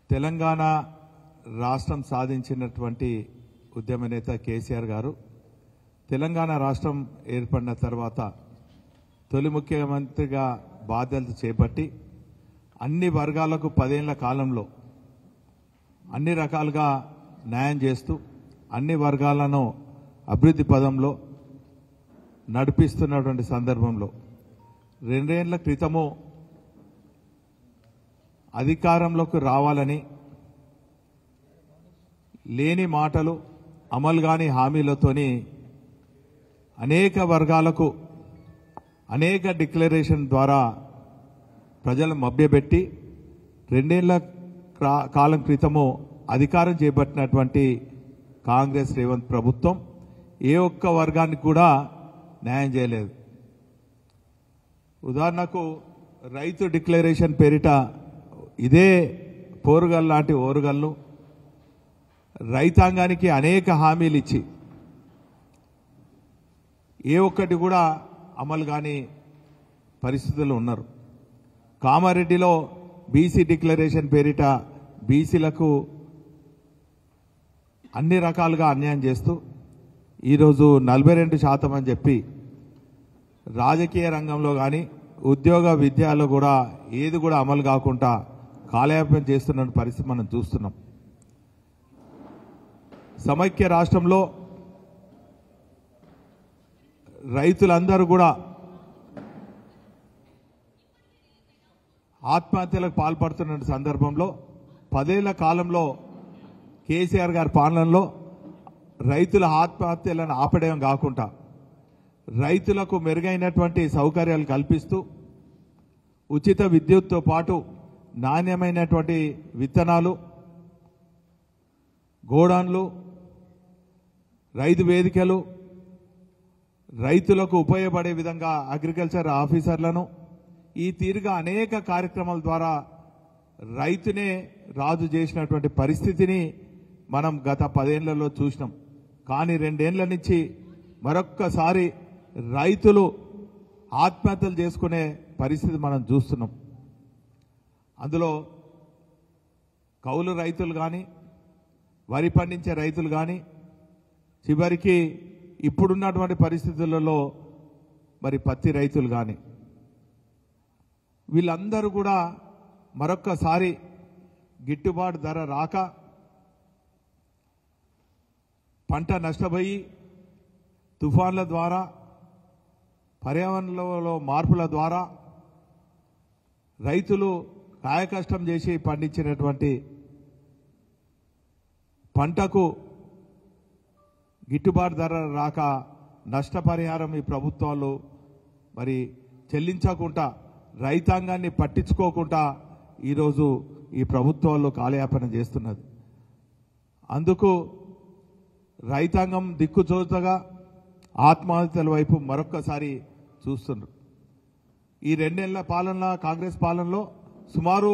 తెలంగాణ రాష్ట్రం సాధించినటువంటి ఉద్యమ నేత కేసీఆర్ గారు తెలంగాణ రాష్ట్రం ఏర్పడిన తర్వాత తొలి ముఖ్యమంత్రిగా బాధ్యతలు చేపట్టి అన్ని వర్గాలకు 10 ఏళ్ల కాలంలో అన్ని రకాలుగా న్యాయం చేస్తూ అన్ని వర్గాలను అభివృద్ధి పదంలో నడిపిస్తున్నటువంటి సందర్భంలో 2 ఏళ్ల క్రితము అధికారంలోకి రావాలని లేని మాటలు అమలు కాని హామీలతోని అనేక వర్గాలకు అనేక డిక్లరేషన్ ద్వారా ప్రజలు మభ్యపెట్టి 2 ఏళ్ల కాలం క్రితము అధికారం చేపట్టినటువంటి కాంగ్రెస్ రేవంత్ ప్రభుత్వం ఏ ఒక్క వర్గానికి కూడా న్యాయం చేయలేదు. ఉదాహరణకు రైతు డిక్లరేషన్ పేరిట ఇదే పోరుగల్ లాంటి ఓరుగల్లు రైతాంగానికి అనేక హామీలు ఇచ్చి ఏ ఒక్కటి కూడా అమలు కాని పరిస్థితుల్లో ఉన్నారు. కామారెడ్డిలో బీసీ డిక్లరేషన్ పేరిట బీసీలకు అన్ని రకాలుగా అన్యాయం చేస్తూ ఈరోజు 42% అని చెప్పి రాజకీయ రంగంలో కానీ ఉద్యోగ విద్యలో కూడా ఏది కూడా అమలు కాకుండా కాలయాపన చేస్తున్న పరిస్థితి మనం చూస్తున్నాం. సమైక్య రాష్ట్రంలో రైతులందరూ కూడా ఆత్మహత్యలకు పాల్పడుతున్న సందర్భంలో 10 ఏళ్ల కాలంలో కేసీఆర్ గారి పాలనలో రైతుల ఆత్మహత్యలను ఆపడం కాకుండా రైతులకు మెరుగైనటువంటి సౌకర్యాలు కల్పిస్తూ ఉచిత విద్యుత్తో పాటు నాణ్యమైనటువంటి విత్తనాలు, గోడాన్లు, రైతు వేదికలు, రైతులకు ఉపయోగపడే విధంగా అగ్రికల్చర్ ఆఫీసర్లను ఈ తీరుగా అనేక కార్యక్రమాల ద్వారా రైతునే రాజు చేసినటువంటి పరిస్థితిని మనం గత 10 ఏళ్లలో చూసినాం. కానీ 2 ఏళ్ల నుంచి మరొక్కసారి రైతులు ఆత్మహత్యలు చేసుకునే పరిస్థితి మనం చూస్తున్నాం. అందులో కౌలు రైతులు కానీ వరి పండించే రైతులు కానీ చివరికి ఇప్పుడున్నటువంటి పరిస్థితులలో మరి పత్తి రైతులు కానీ వీళ్ళందరూ కూడా మరొక్కసారి గిట్టుబాటు ధర రాక పంట నష్టపోయి తుఫాన్ల ద్వారా పర్యావరణంలో మార్పుల ద్వారా రైతులు కాయకష్టం చేసి పండించినటువంటి పంటకు గిట్టుబాటు ధర రాక నష్టపరిహారం ఈ ప్రభుత్వాలు మరి చెల్లించకుండా రైతాంగాన్ని పట్టించుకోకుండా ఈరోజు ఈ ప్రభుత్వాలు కాలయాపన చేస్తున్నది. అందుకు రైతాంగం దిక్కుచోతగా ఆత్మహత్యల వైపు మరొక్కసారి చూస్తున్నారు. ఈ 2 ఏళ్ల పాలన కాంగ్రెస్ పాలనలో సుమారు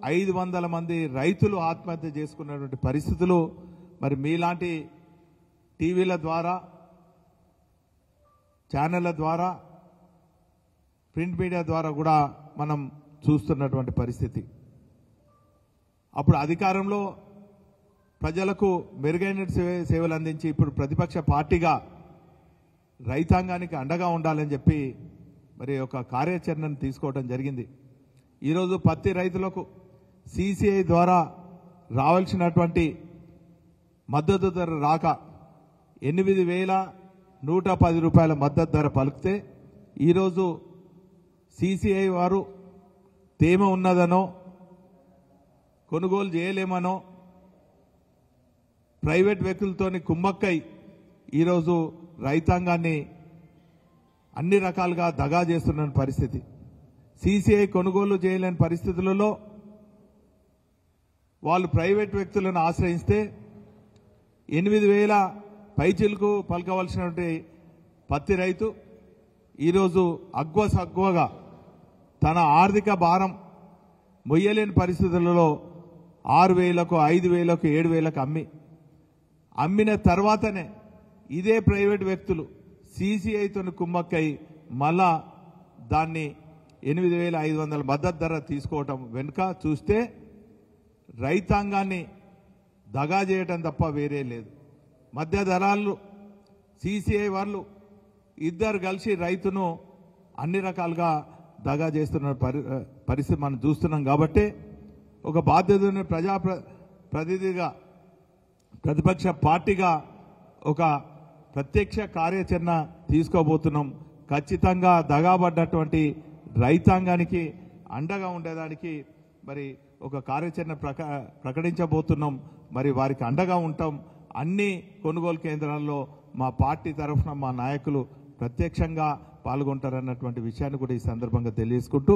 500 మంది రైతులు ఆత్మహత్య చేసుకున్నటువంటి పరిస్థితులు మరి మీలాంటి టీవీల ద్వారా, ఛానళ్ల ద్వారా, ప్రింట్ మీడియా ద్వారా కూడా మనం చూస్తున్నటువంటి పరిస్థితి. అప్పుడు అధికారంలో ప్రజలకు మెరుగైన సేవలు అందించి ఇప్పుడు ప్రతిపక్ష పార్టీగా రైతాంగానికి అండగా ఉండాలని చెప్పి మరి ఒక కార్యాచరణను తీసుకోవడం జరిగింది. ఈరోజు పత్తి రైతులకు సిసిఐ ద్వారా రావాల్సినటువంటి మద్దతు ధర రాక 8,110 రూపాయల మద్దతు ధర పలికితే ఈరోజు సిసిఐ వారు తేమ ఉన్నదనో కొనుగోలు చేయలేమనో ప్రైవేట్ వ్యక్తులతోని కుమ్మక్కై ఈరోజు రైతాంగాన్ని అన్ని రకాలుగా దగా చేస్తున్న పరిస్థితి. సిసిఐ కొనుగోలు చేయలేని పరిస్థితులలో వాళ్ళు ప్రైవేట్ వ్యక్తులను ఆశ్రయిస్తే 8,000 పైచిలకు పలకవలసినటువంటి పత్తి రైతు ఈరోజు అగ్వసగ్వగా తన ఆర్థిక భారం మొయ్యలేని పరిస్థితులలో 6,000కు, 5,000కు, 7,000కు అమ్మిన తర్వాతనే ఇదే ప్రైవేట్ వ్యక్తులు సిసిఐతో కుమ్మక్కై మళ్ళా దాన్ని 8,500 మద్దతు ధర తీసుకోవటం వెనుక చూస్తే రైతాంగాన్ని దగా చేయటం తప్ప వేరే లేదు. మధ్య దళాలు సిసిఐ వాళ్ళు ఇద్దరు కలిసి రైతును అన్ని రకాలుగా దగా చేస్తున్న పరిస్థితి మనం చూస్తున్నాం. కాబట్టి ఒక బాధ్యతని ప్రతినిధిగా ప్రతిపక్ష పార్టీగా ఒక ప్రత్యక్ష కార్యాచరణ తీసుకోబోతున్నాం. ఖచ్చితంగా దగాబడ్డటువంటి రైతాంగానికి అండగా ఉండేదానికి మరి ఒక కార్యాచరణ ప్రకటించబోతున్నాం. మరి వారికి అండగా ఉంటాం. అన్ని కొనుగోలు కేంద్రాల్లో మా పార్టీ తరఫున మా నాయకులు ప్రత్యక్షంగా పాల్గొంటారన్నటువంటి విషయాన్ని కూడా ఈ సందర్భంగా తెలియజేసుకుంటూ